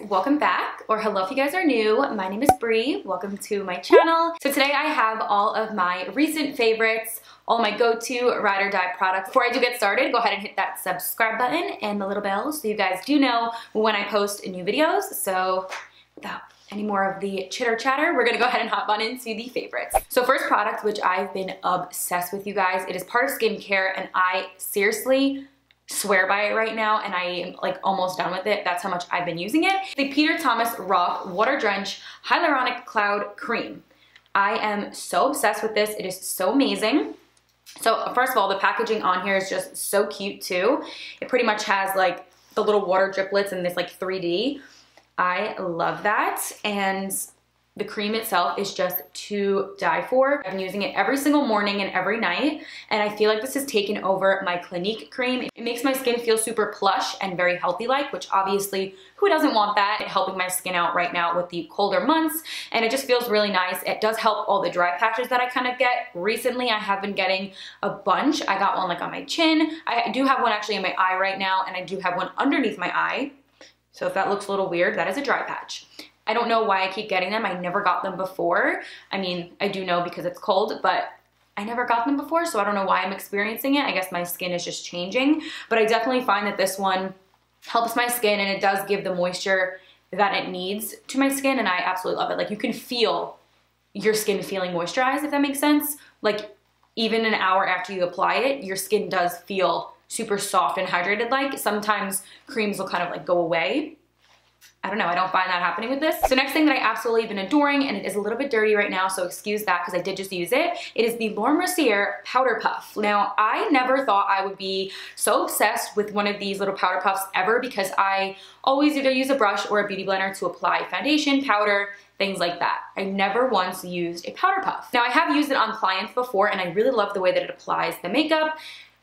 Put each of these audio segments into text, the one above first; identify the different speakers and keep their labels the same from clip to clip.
Speaker 1: welcome back, or hello if you guys are new. My name is Bree, welcome to my channel. So today I have all of my recent favorites, all my go-to ride or die products. Before I do get started, go ahead and hit that subscribe button and the little bell so you guys do know when I post new videos. So without any more of the chitter chatter, we're gonna go ahead and hop on into the favorites. So first product, which I've been obsessed with, you guys, it is part of skincare and I seriously swear by it right now, and I am like almost done with it. That's how much I've been using it. The Peter Thomas Rock Water Drench Hyaluronic Cloud Cream. I am so obsessed with this. It is so amazing. So first of all, the packaging on here is just so cute too. It pretty much has like the little water driplets in this like 3D. I love that. And the cream itself is just to die for. I've been using it every single morning and every night, and I feel like this has taken over my Clinique cream. It makes my skin feel super plush and very healthy-like, which obviously, who doesn't want that? It's helping my skin out right now with the colder months, and it just feels really nice. It does help all the dry patches that I kind of get. Recently, I have been getting a bunch. I got one like on my chin. I do have one actually in my eye right now, and I do have one underneath my eye. So if that looks a little weird, that is a dry patch. I don't know why I keep getting them. I never got them before. I mean, I do know because it's cold, but I never got them before, so I don't know why I'm experiencing it. I guess my skin is just changing, but I definitely find that this one helps my skin and it does give the moisture that it needs to my skin, and I absolutely love it. Like, you can feel your skin feeling moisturized, if that makes sense. Like, even an hour after you apply it, your skin does feel super soft and hydrated. Like, sometimes creams will kind of like go away. I don't know, I don't find that happening with this. So next thing that I absolutely have been adoring, and it is a little bit dirty right now, so excuse that because I did just use it. It is the Laura Mercier Powder Puff. Now, I never thought I would be so obsessed with one of these little powder puffs ever, because I always either use a brush or a beauty blender to apply foundation, powder, things like that. I never once used a powder puff. Now, I have used it on clients before, and I really love the way that it applies the makeup.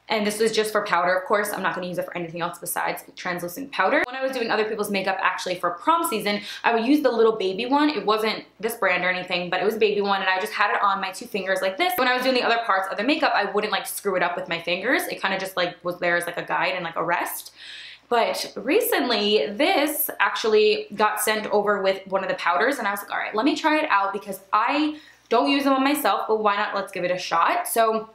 Speaker 1: And this was just for powder, of course. I'm not gonna use it for anything else besides translucent powder. When I was doing other people's makeup, actually for prom season, I would use the little baby one. It wasn't this brand or anything, but it was a baby one, and I just had it on my two fingers like this. When I was doing the other parts of the makeup, I wouldn't like screw it up with my fingers. It kind of just like was there as like a guide and like a rest. But recently, this actually got sent over with one of the powders, and I was like, all right, let me try it out because I don't use them on myself, but why not? Let's give it a shot. So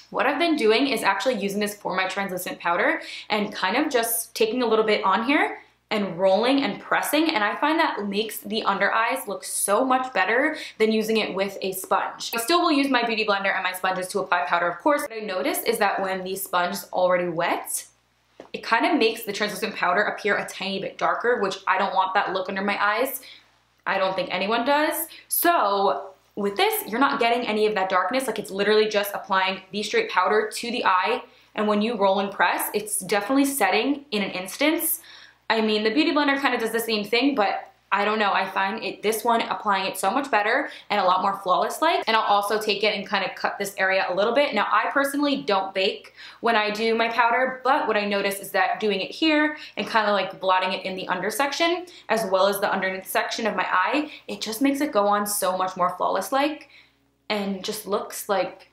Speaker 1: what I've been doing is actually using this for my translucent powder and kind of just taking a little bit on here and rolling and pressing, and I find that makes the under eyes look so much better than using it with a sponge. I still will use my beauty blender and my sponges to apply powder, of course. What I noticed is that when the sponge is already wet, it kind of makes the translucent powder appear a tiny bit darker, which I don't want that look under my eyes. I don't think anyone does. So with this, you're not getting any of that darkness. Like, it's literally just applying the straight powder to the eye, and when you roll and press, it's definitely setting in an instance. I mean, the beauty blender kind of does the same thing, but I don't know, I find this one applying it so much better and a lot more flawless like. And I'll also take it and kind of cut this area a little bit. Now, I personally don't bake when I do my powder, but what I notice is that doing it here and kind of like blotting it in the under section as well as the underneath section of my eye, it just makes it go on so much more flawless like, and just looks like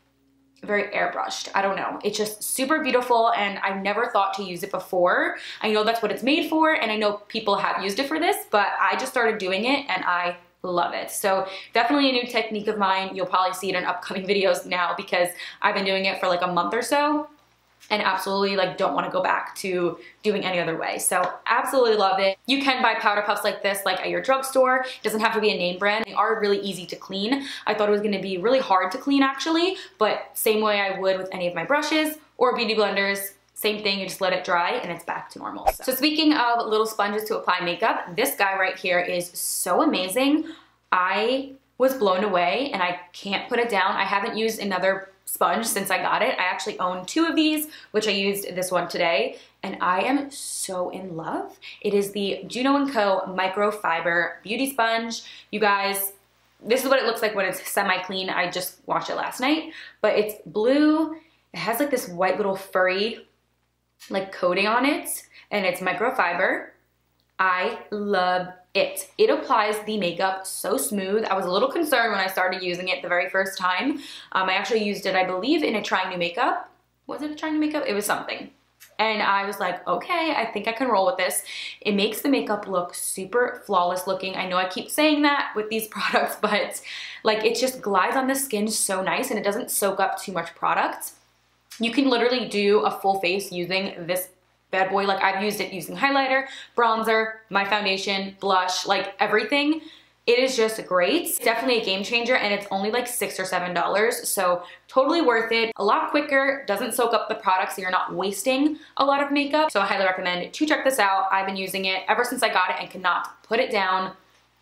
Speaker 1: very airbrushed. I don't know. It's just super beautiful, and I've never thought to use it before. I know that's what it's made for, and I know people have used it for this, but I just started doing it and I love it. So definitely a new technique of mine. You'll probably see it in upcoming videos now because I've been doing it for like a month or so, and absolutely like don't want to go back to doing any other way. So absolutely love it. You can buy powder puffs like this like at your drugstore. It doesn't have to be a name brand. They are really easy to clean. I thought it was going to be really hard to clean actually, but same way I would with any of my brushes or beauty blenders. Same thing, you just let it dry and it's back to normal. So speaking of little sponges to apply makeup, this guy right here is so amazing. I was blown away and I can't put it down. I haven't used another sponge since I got it. I actually own two of these, which I used this one today, and I am so in love. It is the Juno & Co. Microfiber Beauty Sponge. You guys, this is what it looks like when it's semi-clean. I just washed it last night, but it's blue. It has like this white little furry like coating on it, and it's microfiber. I love it. It applies the makeup so smooth. I was a little concerned when I started using it the very first time. I actually used it, I believe, in a Trying New Makeup. Was it a Trying New Makeup? It was something. And I was like, okay, I think I can roll with this. It makes the makeup look super flawless looking. I know I keep saying that with these products, but like it just glides on the skin so nice and it doesn't soak up too much product. You can literally do a full face using this bad boy. Like I've used it using highlighter, bronzer, my foundation, blush, like everything. It is just great. It's definitely a game changer and it's only like $6 or $7. So totally worth it. A lot quicker, doesn't soak up the product so you're not wasting a lot of makeup. So I highly recommend to check this out. I've been using it ever since I got it and cannot put it down.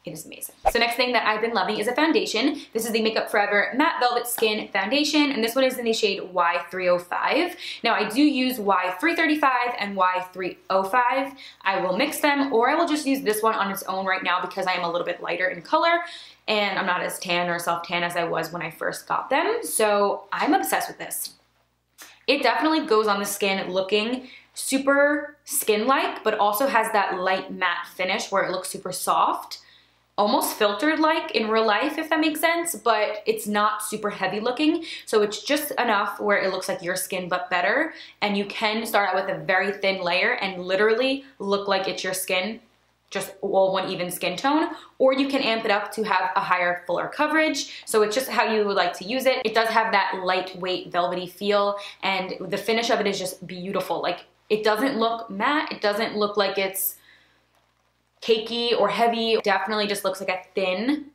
Speaker 1: It is amazing. So next thing that I've been loving is a foundation. This is the Makeup Forever Matte Velvet Skin Foundation, and this one is in the shade Y305. Now I do use Y335 and Y305. I will mix them, or I will just use this one on its own right now because I am a little bit lighter in color, and I'm not as tan or self-tan as I was when I first got them. So I'm obsessed with this. It definitely goes on the skin looking super skin-like, but also has that light matte finish where it looks super soft. Almost filtered like in real life, if that makes sense, but it's not super heavy looking. So it's just enough where it looks like your skin, but better. And you can start out with a very thin layer and literally look like it's your skin, just all one even skin tone, or you can amp it up to have a higher, fuller coverage. So it's just how you would like to use it. It does have that lightweight, velvety feel, and the finish of it is just beautiful. Like it doesn't look matte. It doesn't look like it's cakey or heavy. It definitely just looks like a thin,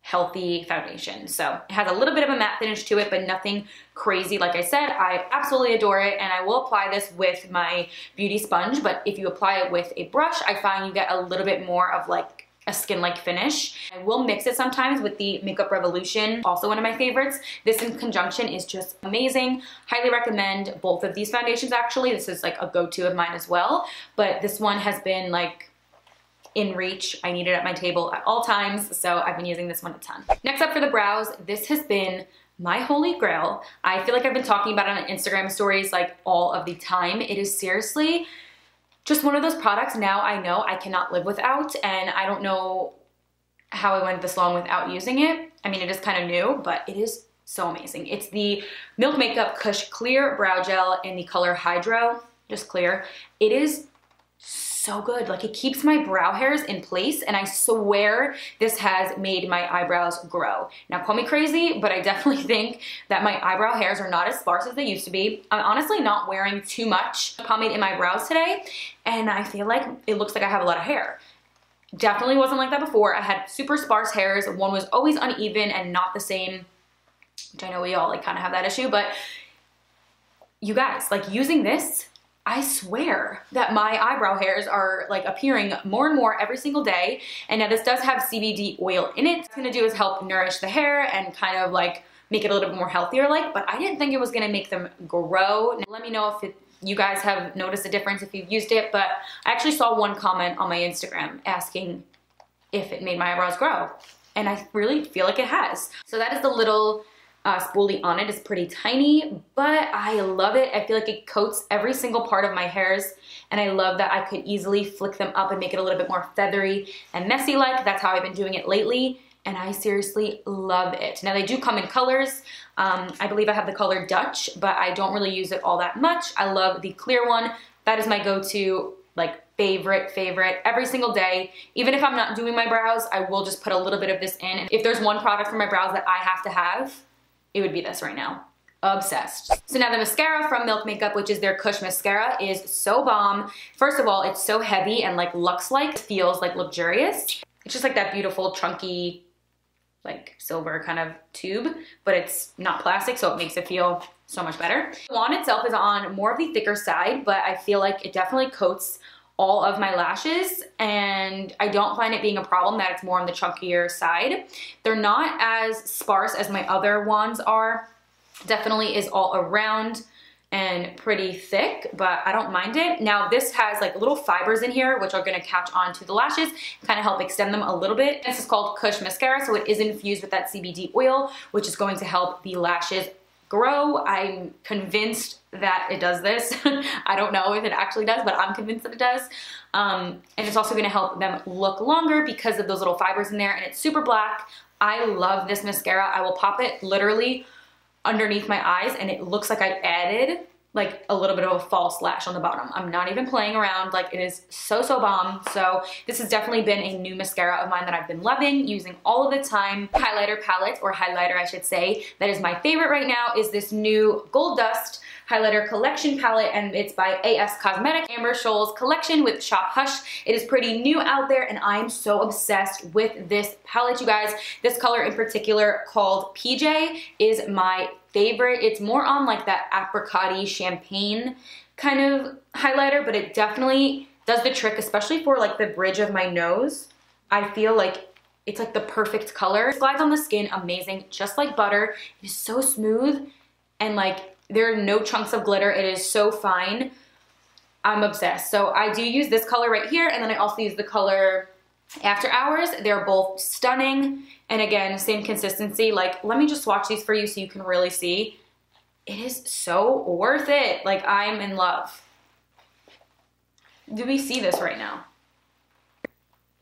Speaker 1: healthy foundation. So it has a little bit of a matte finish to it, but nothing crazy. Like I said, I absolutely adore it, and I will apply this with my beauty sponge, but if you apply it with a brush, I find you get a little bit more of like a skin-like finish. I will mix it sometimes with the Makeup Revolution, also one of my favorites. This in conjunction is just amazing. Highly recommend both of these foundations actually. This is like a go-to of mine as well, but this one has been like in reach. I need it at my table at all times, so I've been using this one a ton. Next up for the brows, this has been my holy grail. I feel like I've been talking about it on Instagram stories like all of the time. It is seriously just one of those products now I know I cannot live without, and I don't know how I went this long without using it. I mean, it is kind of new, but it is so amazing. It's the Milk Makeup Kush Clear Brow Gel in the color Hydro, just clear. It is so good. Like it keeps my brow hairs in place, and I swear this has made my eyebrows grow. Now call me crazy, but I definitely think that my eyebrow hairs are not as sparse as they used to be. I'm honestly not wearing too much pomade in my brows today, and I feel like it looks like I have a lot of hair. Definitely wasn't like that before. I had super sparse hairs. One was always uneven and not the same, which I know we all like kind of have that issue, but you guys, like using this, I swear that my eyebrow hairs are like appearing more and more every single day. And now this does have CBD oil in it. What it's gonna do is help nourish the hair and kind of like make it a little bit more healthier like, but I didn't think it was gonna make them grow. Now, let me know if you guys have noticed a difference if you've used it, but I actually saw one comment on my Instagram asking if it made my eyebrows grow. And I really feel like it has. So that is the little spoolie on it. Is pretty tiny, but I love it. I feel like it coats every single part of my hairs, and I love that I could easily flick them up and make it a little bit more feathery and messy like. That's how I've been doing it lately, and I seriously love it. Now they do come in colors. I believe I have the color Dutch, but I don't really use it all that much. I love the clear one. That is my go-to, like favorite every single day. Even if I'm not doing my brows, I will just put a little bit of this in. If there's one product for my brows that I have to have, it would be this right now. Obsessed. So now the mascara from Milk Makeup, which is their Kush mascara, is so bomb. First of all, it's so heavy and like luxe-like. It feels like luxurious. It's just like that beautiful chunky, like silver kind of tube, but it's not plastic, so it makes it feel so much better. The wand itself is on more of the thicker side, but I feel like it definitely coats all of my lashes, and I don't find it being a problem that it's more on the chunkier side. They're not as sparse as my other wands are. Definitely is all around and pretty thick, but I don't mind it. Now this has like little fibers in here which are gonna catch onto the lashes, kind of help extend them a little bit. This is called Kush mascara, so it is infused with that CBD oil, which is going to help the lashes grow. I'm convinced that it does this. I don't know if it actually does, but I'm convinced that it does. And it's also gonna help them look longer because of those little fibers in there, and it's super black. I love this mascara. I will pop it literally underneath my eyes, and it looks like I added like a little bit of a false lash on the bottom. I'm not even playing around. Like, it is so bomb. So this has definitely been a new mascara of mine that I've been loving, using all of the time. Highlighter palette, or highlighter I should say, that is my favorite right now is this new Gold Dust highlighter collection palette, and it's by AS Cosmetics, Amber Scholl's collection with Shop Hush. It is pretty new out there, and I am so obsessed with this palette, you guys. This color in particular, called PJ, is my favorite. It's more on like that apricot-y champagne kind of highlighter, but it definitely does the trick, especially for like the bridge of my nose. I feel like it's like the perfect color. It glides on the skin amazing, just like butter. It is so smooth, and like there are no chunks of glitter. It is so fine. I'm obsessed. So I do use this color right here, and then I also use the color After Hours. They're both stunning, and again, same consistency. Like, let me just swatch these for you so you can really see. It is so worth it. Like, I'm in love. Do we see this right now?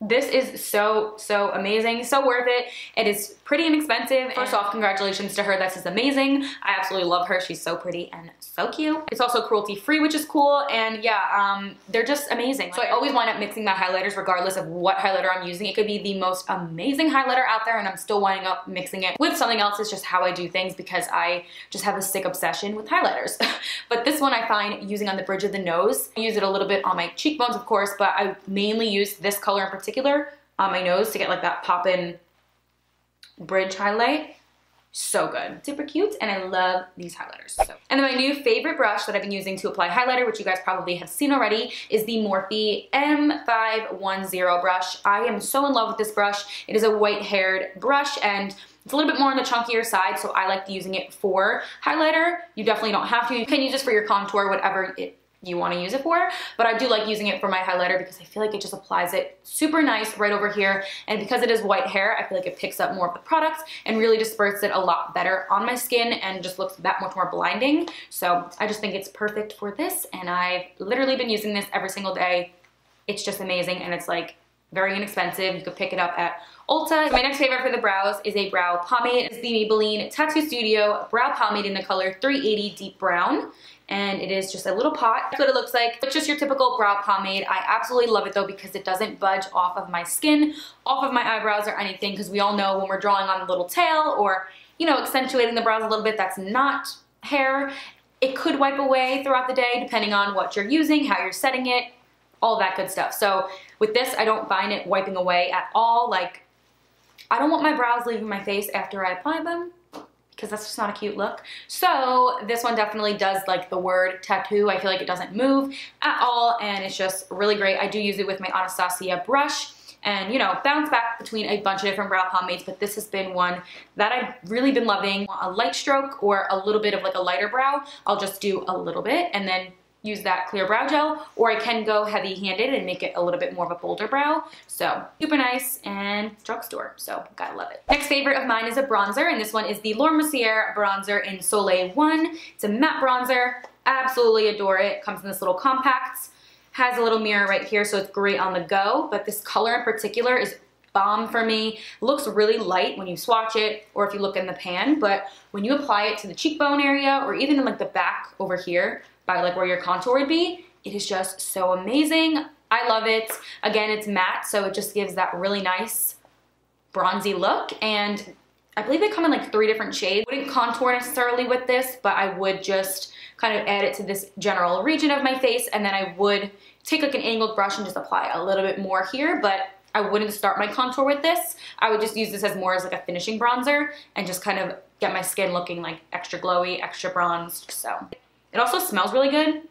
Speaker 1: This is so amazing, so worth it. It is pretty inexpensive. First off, congratulations to her. This is amazing. I absolutely love her. She's so pretty and so cute. It's also cruelty free, which is cool. And yeah, they're just amazing. So I always wind up mixing my highlighters regardless of what highlighter I'm using. It could be the most amazing highlighter out there and I'm still winding up mixing it with something else. It's just how I do things because I just have a sick obsession with highlighters. But this one I find using on the bridge of the nose. I use it a little bit on my cheekbones, of course, but I mainly use this color in particular on my nose to get like that pop-in bridge highlight. So good. Super cute, and I love these highlighters. So. And then my new favorite brush that I've been using to apply highlighter, which you guys probably have seen already, is the Morphe M510 brush. I am so in love with this brush. It is a white-haired brush, and it's a little bit more on the chunkier side, so I like using it for highlighter. You definitely don't have to. You can use this for your contour, whatever you want to use it for, but I do like using it for my highlighter because I feel like it just applies it super nice right over here, and because it is white hair, I feel like it picks up more of the product and really disperses it a lot better on my skin and just looks that much more blinding. So I just think it's perfect for this, and I've literally been using this every single day. It's just amazing, and it's like very inexpensive. You could pick it up at Ulta. My next favorite for the brows is a brow pomade. It's the Maybelline Tattoo Studio Brow Pomade in the color 380 Deep Brown. And it is just a little pot. That's what it looks like. It's just your typical brow pomade. I absolutely love it though because it doesn't budge off of my skin, off of my eyebrows or anything, because we all know when we're drawing on a little tail or, you know, accentuating the brows a little bit, that's not hair. It could wipe away throughout the day depending on what you're using, how you're setting it, all that good stuff. So with this, I don't find it wiping away at all. Like, I don't want my brows leaving my face after I apply them, because that's just not a cute look. So this one definitely does like the word tattoo. I feel like it doesn't move at all, and it's just really great. I do use it with my Anastasia brush and, you know, bounce back between a bunch of different brow pomades, but this has been one that I've really been loving. A light stroke or a little bit of like a lighter brow, I'll just do a little bit and then use that clear brow gel, or I can go heavy-handed and make it a little bit more of a bolder brow. So super nice and drugstore, so gotta love it. Next favorite of mine is a bronzer, and this one is the Laura Mercier bronzer in Soleil 1. It's a matte bronzer. Absolutely adore it. Comes in this little compact. Has a little mirror right here, so it's great on the go, but this color in particular is bomb for me. It looks really light when you swatch it or if you look in the pan, but when you apply it to the cheekbone area or even in like the back over here, by like where your contour would be, it is just so amazing. I love it. Again, it's matte, so it just gives that really nice bronzy look, and I believe they come in like 3 different shades. I wouldn't contour necessarily with this, but I would just kind of add it to this general region of my face, and then I would take like an angled brush and just apply a little bit more here, but I wouldn't start my contour with this. I would just use this as more as like a finishing bronzer and just kind of get my skin looking like extra glowy, extra bronzed, so. It also smells really good.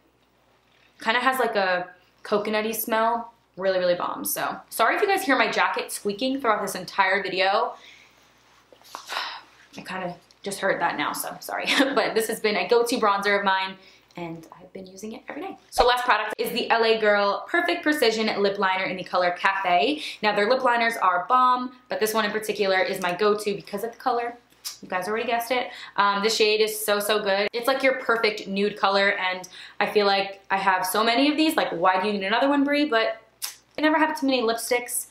Speaker 1: Kind of has like a coconutty smell. Really, really bomb. So sorry if you guys hear my jacket squeaking throughout this entire video. I kind of just heard that now, so sorry. But this has been a go-to bronzer of mine, and I've been using it every day. So last product is the LA Girl Perfect Precision Lip Liner in the color Cafe. Now their lip liners are bomb, but this one in particular is my go-to because of the color. You guys already guessed it. The shade is so good. It's like your perfect nude color, and I feel like I have so many of these. Like, why do you need another one, Brie? But I never have too many lipsticks,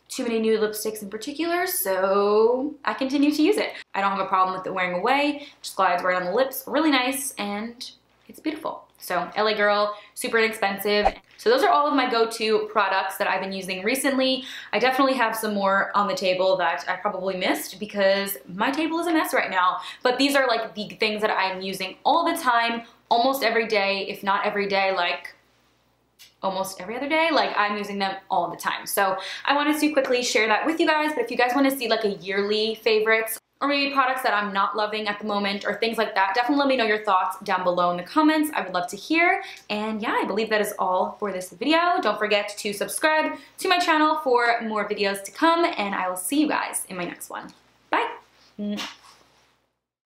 Speaker 1: too many nude lipsticks in particular, so I continue to use it. I don't have a problem with it wearing away. Just glides right on the lips, really nice, and it's beautiful. So LA girl, super inexpensive. So those are all of my go-to products that I've been using recently. I definitely have some more on the table that I probably missed because my table is a mess right now. But these are like the things that I'm using all the time, almost every day, if not every day, like almost every other day. Like I'm using them all the time. So I wanted to quickly share that with you guys. But if you guys want to see like a yearly favorites, or maybe products that I'm not loving at the moment or things like that, definitely let me know your thoughts down below in the comments. I would love to hear. And yeah, I believe that is all for this video. Don't forget to subscribe to my channel for more videos to come, and I will see you guys in my next one. Bye.